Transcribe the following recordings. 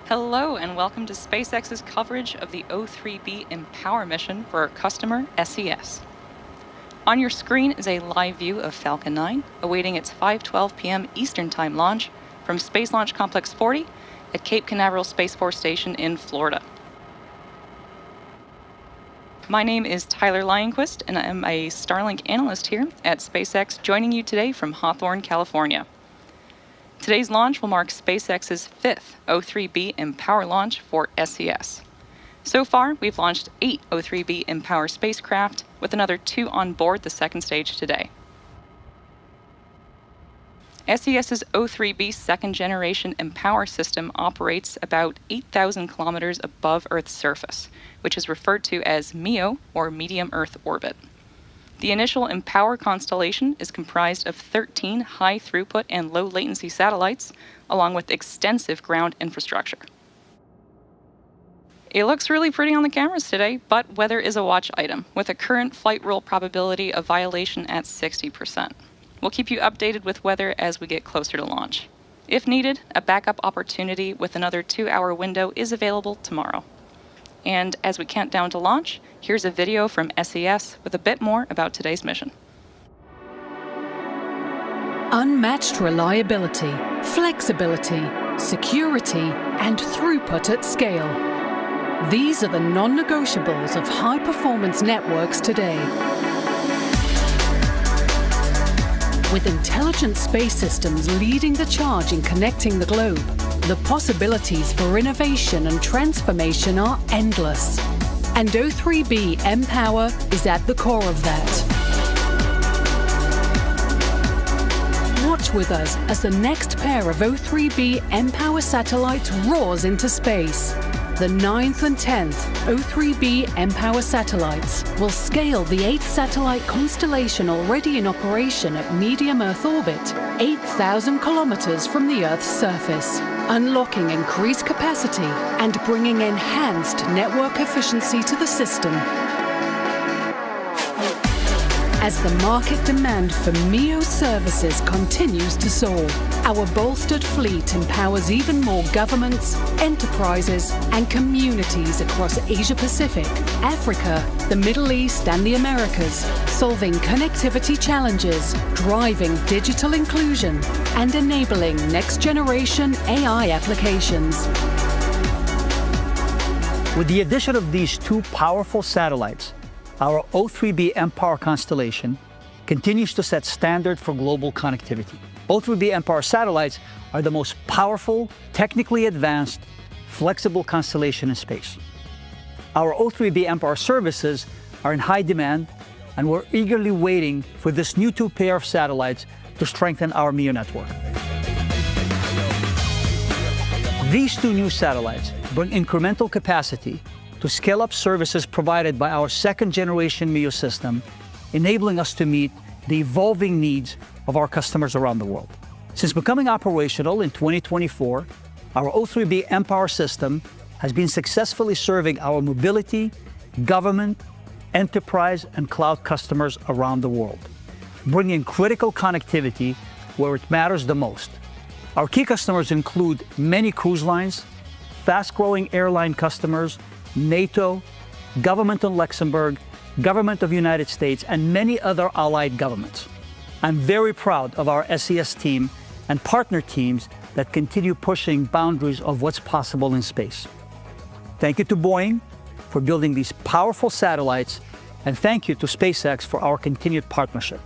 Hello and welcome to SpaceX's coverage of the O3B Mpower mission for our customer, SES. On your screen is a live view of Falcon 9 awaiting its 5:12 p.m. Eastern Time launch from Space Launch Complex 40 at Cape Canaveral Space Force Station in Florida. My name is Tyler Lionquist and I am a Starlink analyst here at SpaceX, joining you today from Hawthorne, California. Today's launch will mark SpaceX's 5th O3B Mpower launch for SES. So far, we've launched 8 O3B Mpower spacecraft, with another 2 on board the second stage today. SES's O3B second-generation Mpower system operates about 8,000 kilometers above Earth's surface, which is referred to as MEO, or Medium Earth Orbit. The initial Mpower constellation is comprised of 13 high-throughput and low-latency satellites, along with extensive ground infrastructure. It looks really pretty on the cameras today, but weather is a watch item, with a current flight rule probability of violation at 60%. We'll keep you updated with weather as we get closer to launch. If needed, a backup opportunity with another 2-hour window is available tomorrow. And as we count down to launch, here's a video from SES with a bit more about today's mission. Unmatched reliability, flexibility, security, and throughput at scale. These are the non-negotiables of high-performance networks today. With intelligent space systems leading the charge in connecting the globe, the possibilities for innovation and transformation are endless. And O3B Mpower is at the core of that. Watch with us as the next pair of O3B Mpower satellites roars into space. The 9th and 10th O3B Mpower satellites will scale the 8 satellite constellation already in operation at medium Earth orbit, 8,000 kilometers from the Earth's surface, unlocking increased capacity and bringing enhanced network efficiency to the system. As the market demand for MEO services continues to soar, our bolstered fleet empowers even more governments, enterprises, and communities across Asia-Pacific, Africa, the Middle East, and the Americas, solving connectivity challenges, driving digital inclusion, and enabling next-generation AI applications. With the addition of these 2 powerful satellites, our O3B Mpower constellation continues to set standard for global connectivity. O3B Mpower satellites are the most powerful, technically advanced, flexible constellation in space. Our O3B Mpower services are in high demand, and we're eagerly waiting for this new 2 pair of satellites to strengthen our MEO network. These 2 new satellites bring incremental capacity to scale up services provided by our second-generation MEO system, enabling us to meet the evolving needs of our customers around the world. Since becoming operational in 2024, our O3B Mpower system has been successfully serving our mobility, government, enterprise, and cloud customers around the world, bringing critical connectivity where it matters the most. Our key customers include many cruise lines, fast-growing airline customers, NATO, government in Luxembourg, government of the United States, and many other allied governments. I'm very proud of our SES team and partner teams that continue pushing boundaries of what's possible in space. Thank you to BOING for building these powerful satellites, and thank you to SpaceX for our continued partnership.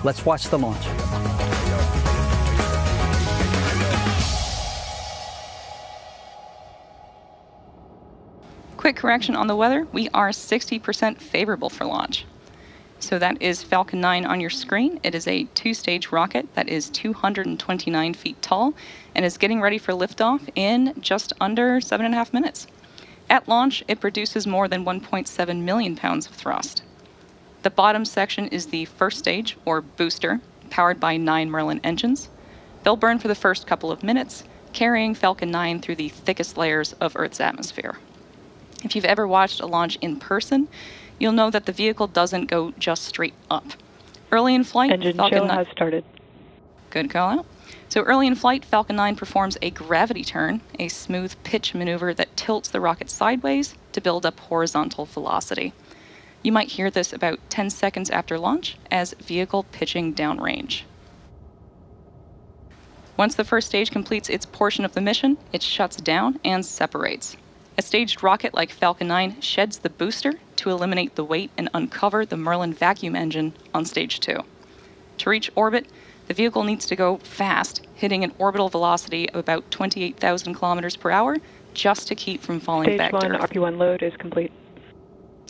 Let's watch the launch. Quick correction on the weather, we are 60% favorable for launch. So that is Falcon 9 on your screen. It is a 2-stage rocket that is 229 feet tall and is getting ready for liftoff in just under 7.5 minutes. At launch, it produces more than 1.7 million pounds of thrust. The bottom section is the first stage, or booster, powered by 9 Merlin engines. They'll burn for the first couple of minutes, carrying Falcon 9 through the thickest layers of Earth's atmosphere. If you've ever watched a launch in person, you'll know that the vehicle doesn't go just straight up. Early in flight, Engine Falcon show 9 has started. Good call out. So early in flight, Falcon 9 performs a gravity turn, a smooth pitch maneuver that tilts the rocket sideways to build up horizontal velocity. You might hear this about 10 seconds after launch as vehicle pitching downrange. Once the first stage completes its portion of the mission, it shuts down and separates. A staged rocket like Falcon 9 sheds the booster to eliminate the weight and uncover the Merlin vacuum engine on stage 2. To reach orbit, the vehicle needs to go fast, hitting an orbital velocity of about 28,000 kilometers per hour just to keep from falling back to Earth. Stage 1 RP1 load is complete.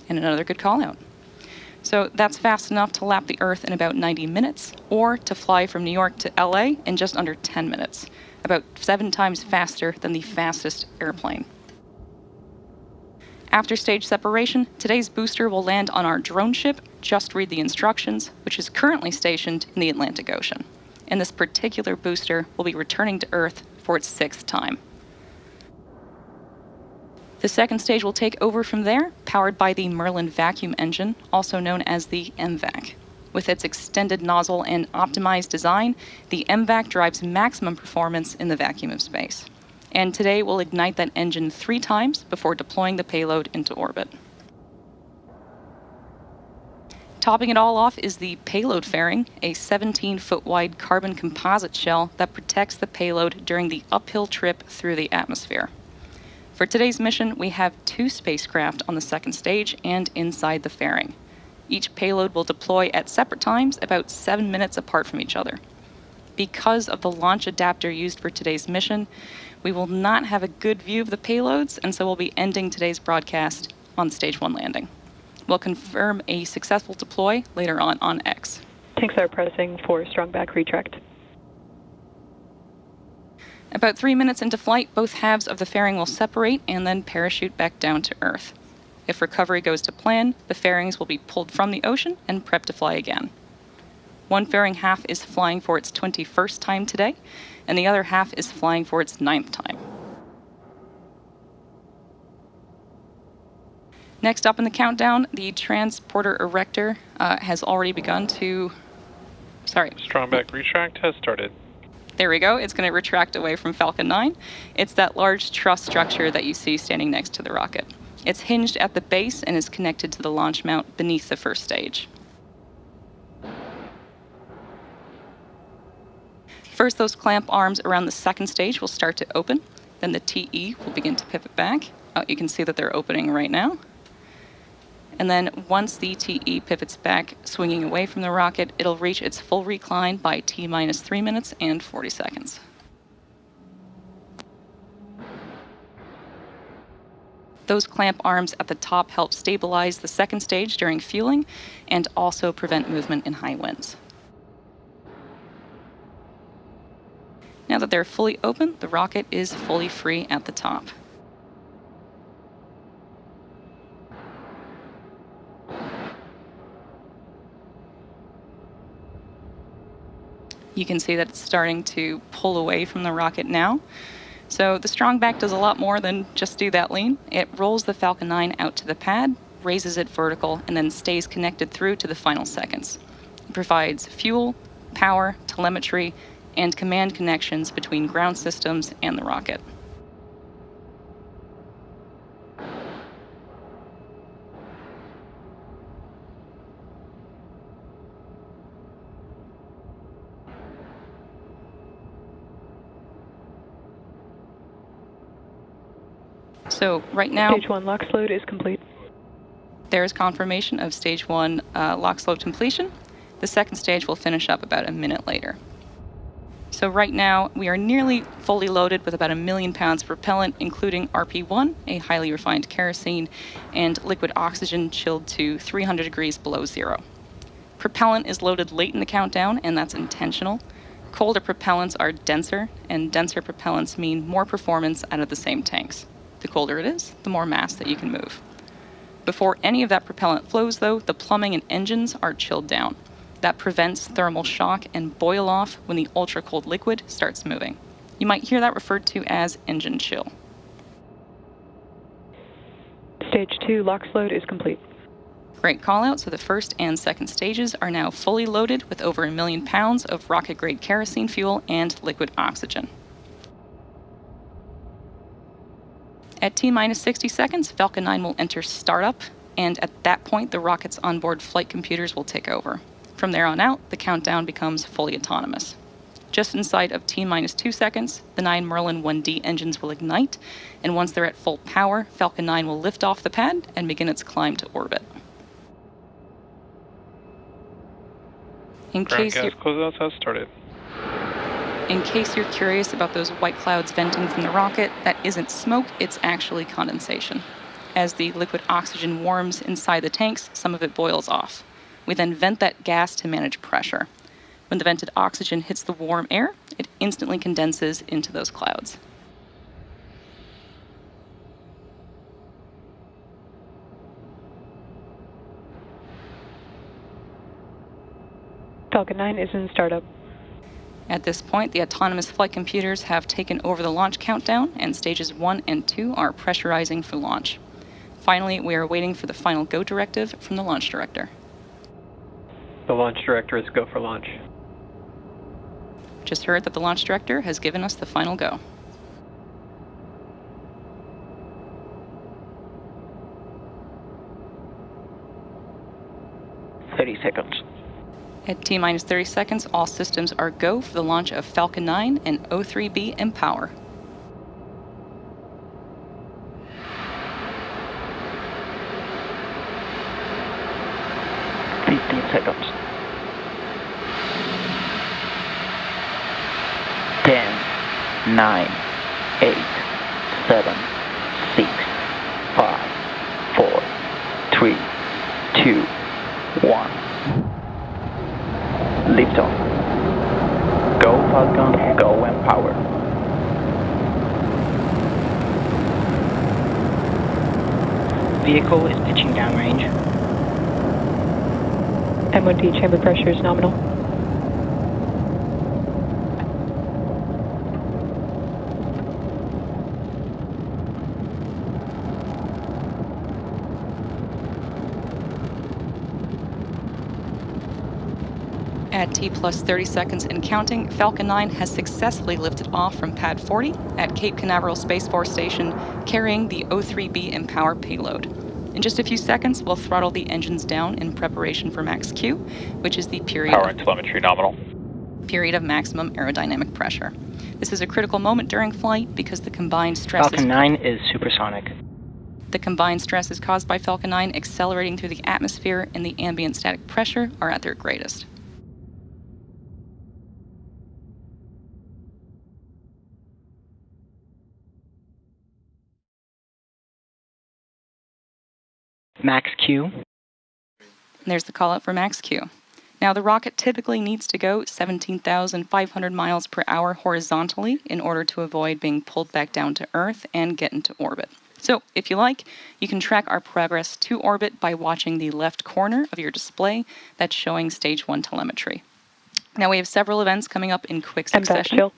And another good call out. So that's fast enough to lap the Earth in about 90 minutes, or to fly from New York to LA in just under 10 minutes, about 7 times faster than the fastest airplane. After stage separation, today's booster will land on our drone ship, Just Read the Instructions, which is currently stationed in the Atlantic Ocean. And this particular booster will be returning to Earth for its 6th time. The second stage will take over from there, powered by the Merlin vacuum engine, also known as the MVAC. With its extended nozzle and optimized design, the MVAC drives maximum performance in the vacuum of space. And today we'll ignite that engine 3 times before deploying the payload into orbit. Topping it all off is the payload fairing, a 17-foot wide carbon composite shell that protects the payload during the uphill trip through the atmosphere. For today's mission, we have 2 spacecraft on the second stage and inside the fairing. Each payload will deploy at separate times, about 7 minutes apart from each other. Because of the launch adapter used for today's mission, we will not have a good view of the payloads, and so we'll be ending today's broadcast on stage 1 landing. We'll confirm a successful deploy later on X. Tanks are pressing for strong back retract. About 3 minutes into flight, both halves of the fairing will separate and then parachute back down to Earth. If recovery goes to plan, the fairings will be pulled from the ocean and prepped to fly again. One fairing half is flying for its 21st time today, and the other half is flying for its 9th time. Next up in the countdown, the transporter erector has already begun to... Strong back retract has started. There we go. It's going to retract away from Falcon 9. It's that large truss structure that you see standing next to the rocket. It's hinged at the base and is connected to the launch mount beneath the first stage. First, those clamp arms around the second stage will start to open. Then the TE will begin to pivot back. Oh, you can see that they're opening right now. And then once the TE pivots back, swinging away from the rocket, it'll reach its full recline by T-minus 3 minutes and 40 seconds. Those clamp arms at the top help stabilize the second stage during fueling and also prevent movement in high winds. Now that they're fully open, the rocket is fully free at the top. You can see that it's starting to pull away from the rocket now. So the strong back does a lot more than just do that lean. It rolls the Falcon 9 out to the pad, raises it vertical, and then stays connected through to the final seconds. It provides fuel, power, telemetry, and command connections between ground systems and the rocket. So right now, Stage 1 LOX load is complete. There is confirmation of stage 1 LOX load completion. The second stage will finish up about a minute later. So right now, we are nearly fully loaded with about 1 million pounds of propellant, including RP1, a highly refined kerosene, and liquid oxygen chilled to 300 degrees below zero. Propellant is loaded late in the countdown, and that's intentional. Colder propellants are denser, and denser propellants mean more performance out of the same tanks. The colder it is, the more mass that you can move. Before any of that propellant flows, though, the plumbing and engines are chilled down. That prevents thermal shock and boil off when the ultra-cold liquid starts moving. You might hear that referred to as engine chill. Stage 2 LOX load is complete. Great call out. So the first and second stages are now fully loaded with over 1 million pounds of rocket-grade kerosene fuel and liquid oxygen. At T-minus 60 seconds, Falcon 9 will enter startup, and at that point, the rocket's onboard flight computers will take over. From there on out, the countdown becomes fully autonomous. Just inside of T-minus 2 seconds, the 9 Merlin 1D engines will ignite, and once they're at full power, Falcon 9 will lift off the pad and begin its climb to orbit. In case gas closeouts has started. In case you're curious about those white clouds venting from the rocket, that isn't smoke, it's actually condensation. As the liquid oxygen warms inside the tanks, some of it boils off. We then vent that gas to manage pressure. When the vented oxygen hits the warm air, it instantly condenses into those clouds. Falcon 9 is in startup. At this point, the autonomous flight computers have taken over the launch countdown, and stages 1 and 2 are pressurizing for launch. Finally, we are waiting for the final go directive from the launch director. The launch director is go for launch. Just heard that the launch director has given us the final go. At T-minus 30 seconds, all systems are go for the launch of Falcon 9 and O3B Mpower. Seconds. 10, 9, 8, 7, 6, 5, 4, 3, 2, 1. Lift off. Go Falcon, go Mpower. Vehicle is pitching downrange. M1D chamber pressure is nominal. At T plus 30 seconds and counting, Falcon 9 has successfully lifted off from Pad 40 at Cape Canaveral Space Force Station, carrying the O3B Mpower payload. In just a few seconds, we'll throttle the engines down in preparation for max Q, which is the period Power and telemetry nominal. Period of maximum aerodynamic pressure. This is a critical moment during flight because the combined stress Falcon 9 is supersonic. The combined stresses caused by Falcon 9 accelerating through the atmosphere and the ambient static pressure are at their greatest. Max Q. And there's the call out for max Q. Now, the rocket typically needs to go 17,500 miles per hour horizontally in order to avoid being pulled back down to Earth and get into orbit. So, if you like, you can track our progress to orbit by watching the left corner of your display that's showing Stage 1 telemetry. Now, we have several events coming up in quick succession,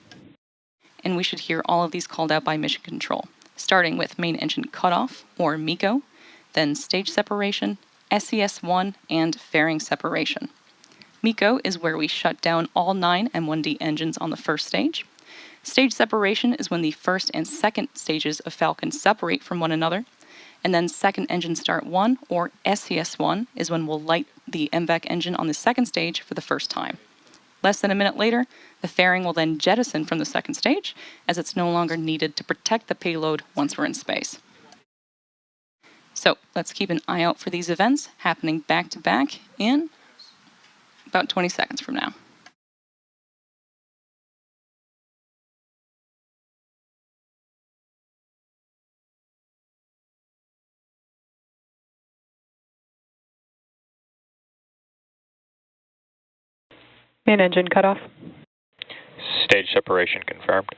and we should hear all of these called out by Mission Control, starting with main engine cutoff, or MECO, then stage separation, SES-1, and fairing separation. MECO is where we shut down all 9 M1D engines on the first stage. Stage separation is when the first and second stages of Falcon separate from one another. And then second engine start 1, or SES-1, is when we'll light the MVAC engine on the second stage for the first time. Less than a minute later, the fairing will then jettison from the second stage, as it's no longer needed to protect the payload once we're in space. So let's keep an eye out for these events happening back to back in about 20 seconds from now. Main engine cutoff. Stage separation confirmed.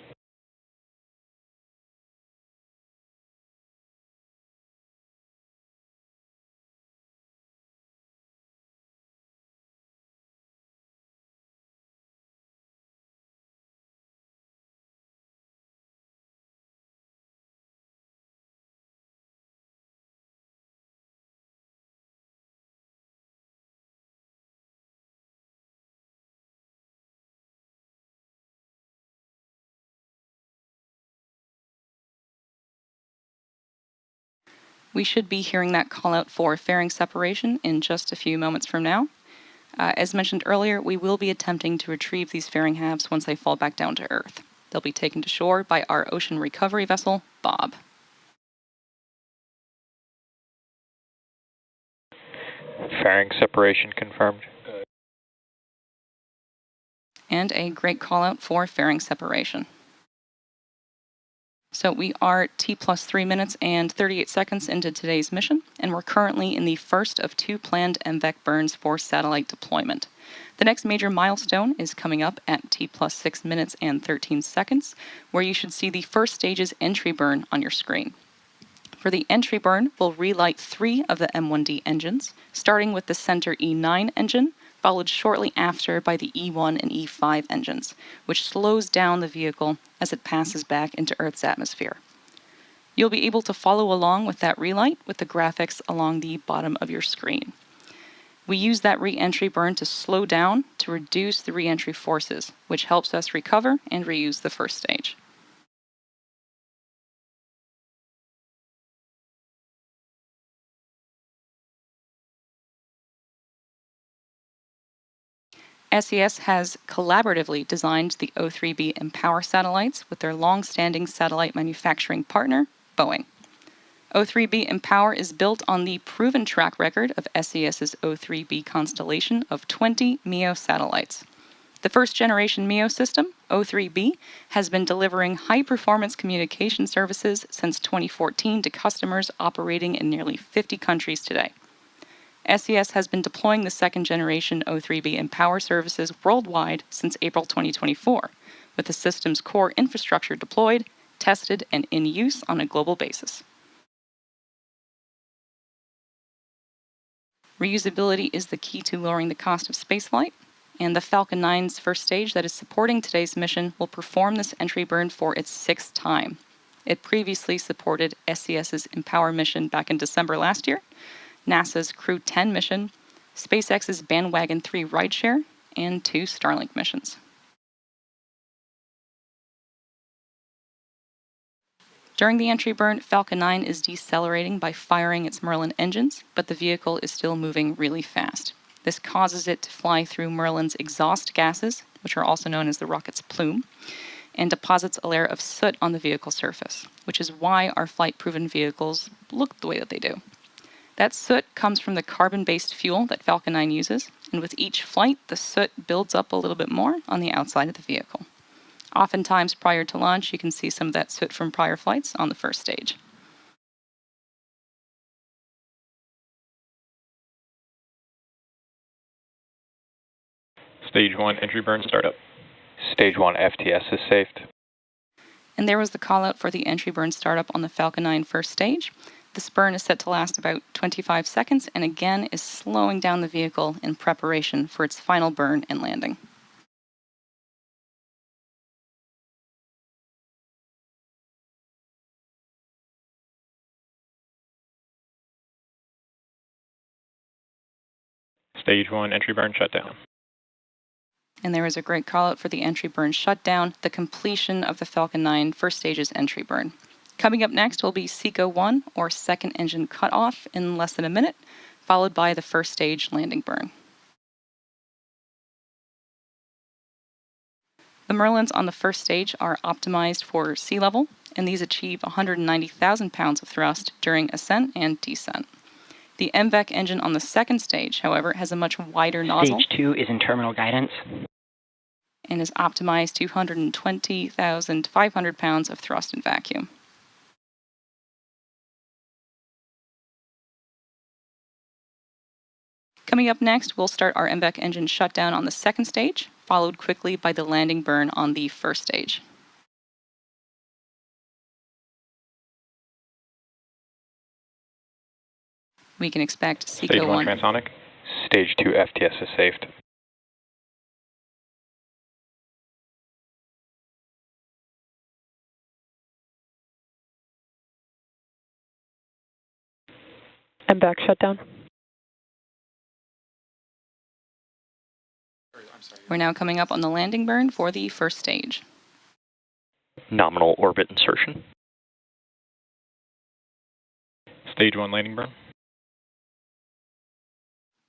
We should be hearing that call out for fairing separation in just a few moments from now. As mentioned earlier, we will be attempting to retrieve these fairing halves once they fall back down to Earth. They'll be taken to shore by our ocean recovery vessel, Bob. Fairing separation confirmed. And a great call out for fairing separation. So we are T+3 minutes and 38 seconds into today's mission, and we're currently in the first of 2 planned MVEC burns for satellite deployment. The next major milestone is coming up at T+6 minutes and 13 seconds, where you should see the first stage's entry burn on your screen. For the entry burn, we'll relight 3 of the M1D engines, starting with the center E9 engine, followed shortly after by the E1 and E5 engines, which slows down the vehicle as it passes back into Earth's atmosphere. You'll be able to follow along with that relight with the graphics along the bottom of your screen. We use that re-entry burn to slow down to reduce the re-entry forces, which helps us recover and reuse the first stage. SES has collaboratively designed the O3B Mpower satellites with their long-standing satellite manufacturing partner, BOING. O3B Mpower is built on the proven track record of SES's O3B constellation of 20 MEO satellites. The first-generation MEO system, O3B, has been delivering high-performance communication services since 2014 to customers operating in nearly 50 countries today. SES has been deploying the second-generation O3B Mpower services worldwide since April 2024, with the system's core infrastructure deployed, tested, and in use on a global basis. Reusability is the key to lowering the cost of spaceflight, and the Falcon 9's first stage that is supporting today's mission will perform this entry burn for its 6th time. It previously supported SES's Mpower mission back in December last year, NASA's Crew 10 mission, SpaceX's Bandwagon 3 rideshare, and 2 Starlink missions. During the entry burn, Falcon 9 is decelerating by firing its Merlin engines, but the vehicle is still moving really fast. This causes it to fly through Merlin's exhaust gases, which are also known as the rocket's plume, and deposits a layer of soot on the vehicle surface, which is why our flight-proven vehicles look the way that they do. That soot comes from the carbon-based fuel that Falcon 9 uses, and with each flight, the soot builds up a little bit more on the outside of the vehicle. Oftentimes, prior to launch, you can see some of that soot from prior flights on the first stage. Stage 1 entry burn startup. Stage 1 FTS is saved. And there was the call out for the entry burn startup on the Falcon 9 first stage. This burn is set to last about 25 seconds and again is slowing down the vehicle in preparation for its final burn and landing. Stage 1 entry burn shutdown. And there was a great call out for the entry burn shutdown, the completion of the Falcon 9 first stage's entry burn. Coming up next will be SECO 1, or second engine cutoff, in less than a minute, followed by the first stage landing burn. The Merlins on the first stage are optimized for sea level, and these achieve 190,000 pounds of thrust during ascent and descent. The MVEC engine on the second stage, however, has a much wider nozzle. Stage 2 is in terminal guidance. And is optimized to 120,500 pounds of thrust and vacuum. Coming up next, we'll start our MVEC engine shutdown on the second stage, followed quickly by the landing burn on the first stage. We can expect SECO 1. Stage 1 transonic. Stage 2 FTS is saved. MVAC shutdown. We're now coming up on the landing burn for the first stage. Nominal orbit insertion. Stage 1 landing burn.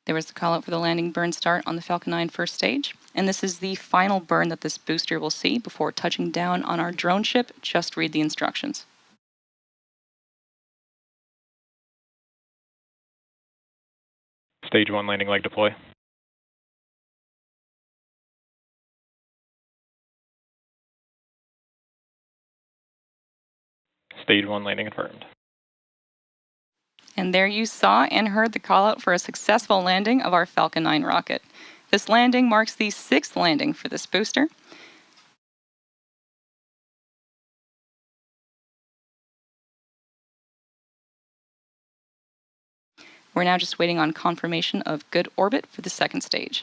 There was the call out for the landing burn start on the Falcon 9 first stage, and this is the final burn that this booster will see before touching down on our drone ship. Just read the instructions. Stage 1 landing leg deploy. Stage 1 landing confirmed. And there you saw and heard the call out for a successful landing of our Falcon 9 rocket. This landing marks the 6th landing for this booster. We're now just waiting on confirmation of good orbit for the second stage.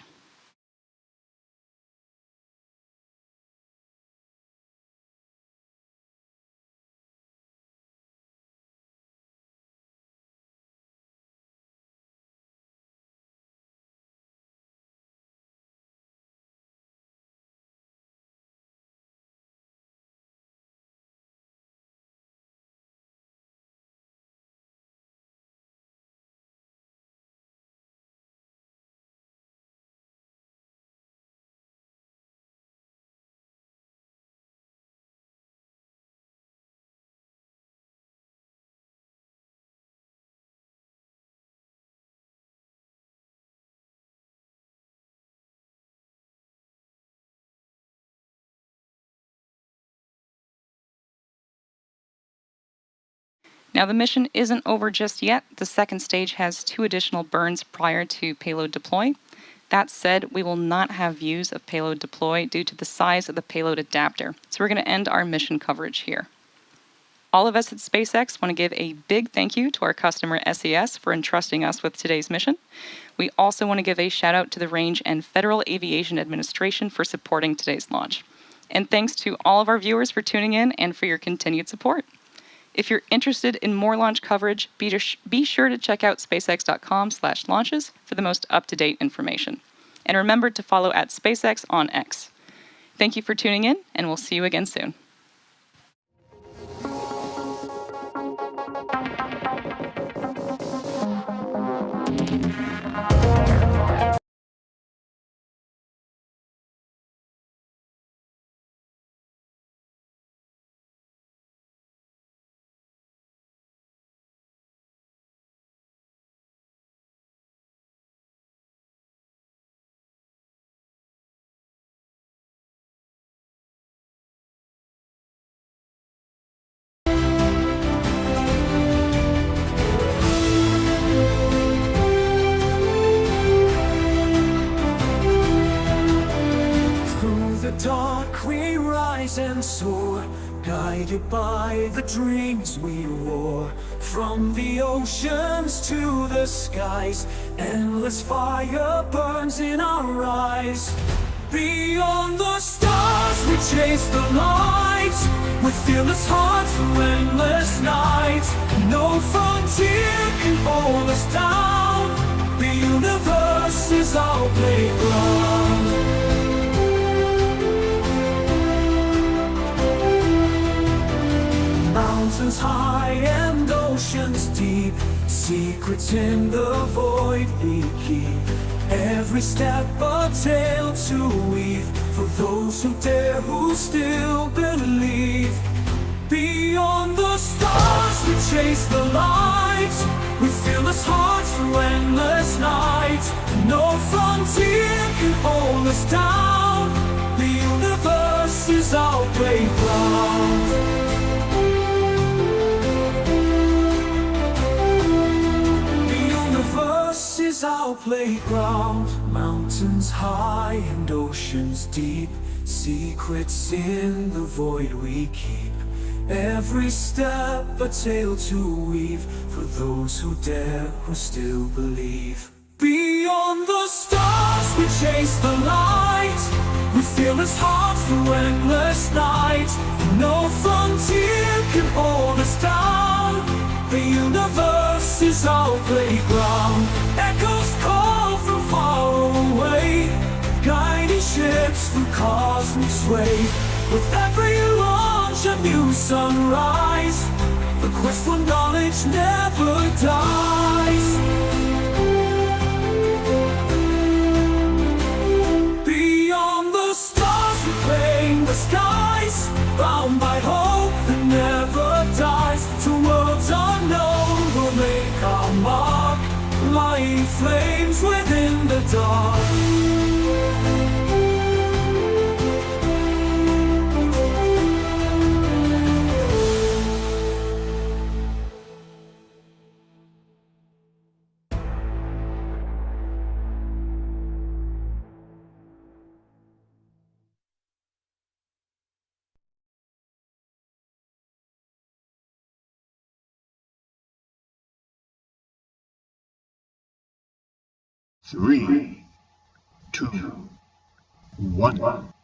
Now the mission isn't over just yet. The second stage has 2 additional burns prior to payload deploy. That said, we will not have views of payload deploy due to the size of the payload adapter. So we're going to end our mission coverage here. All of us at SpaceX want to give a big thank you to our customer SES for entrusting us with today's mission. We also want to give a shout out to the Range and Federal Aviation Administration for supporting today's launch. And thanks to all of our viewers for tuning in and for your continued support. If you're interested in more launch coverage, be sure to check out spacex.com/launches for the most up-to-date information. And remember to follow at SpaceX on X. Thank you for tuning in, and we'll see you again soon. Dark we rise and soar, guided by the dreams we wore. From the oceans to the skies, endless fire burns in our eyes. Beyond the stars we chase the light, with fearless hearts through endless nights. No frontier can hold us down, the universe is our playground. Mountains high and oceans deep, secrets in the void we keep. Every step a tale to weave, for those who dare, who still believe. Beyond the stars we chase the light, with fearless hearts through endless nights. No frontier can hold us down, the universe is our playground. Is our playground. Mountains high and oceans deep, secrets in the void we keep. Every step a tale to weave, for those who dare, who still believe. Beyond the stars we chase the light, with fearless hearts through endless night. No frontier can hold us down, the universe is our playground. Echoes call from far away, guiding ships through cosmic sway. With every launch a new sunrise, the quest for knowledge never dies. Beyond the stars we claim the skies, bound by hope that never dies. To worlds unknown we'll make our mark, lighting flames within the dark. Three, two, one.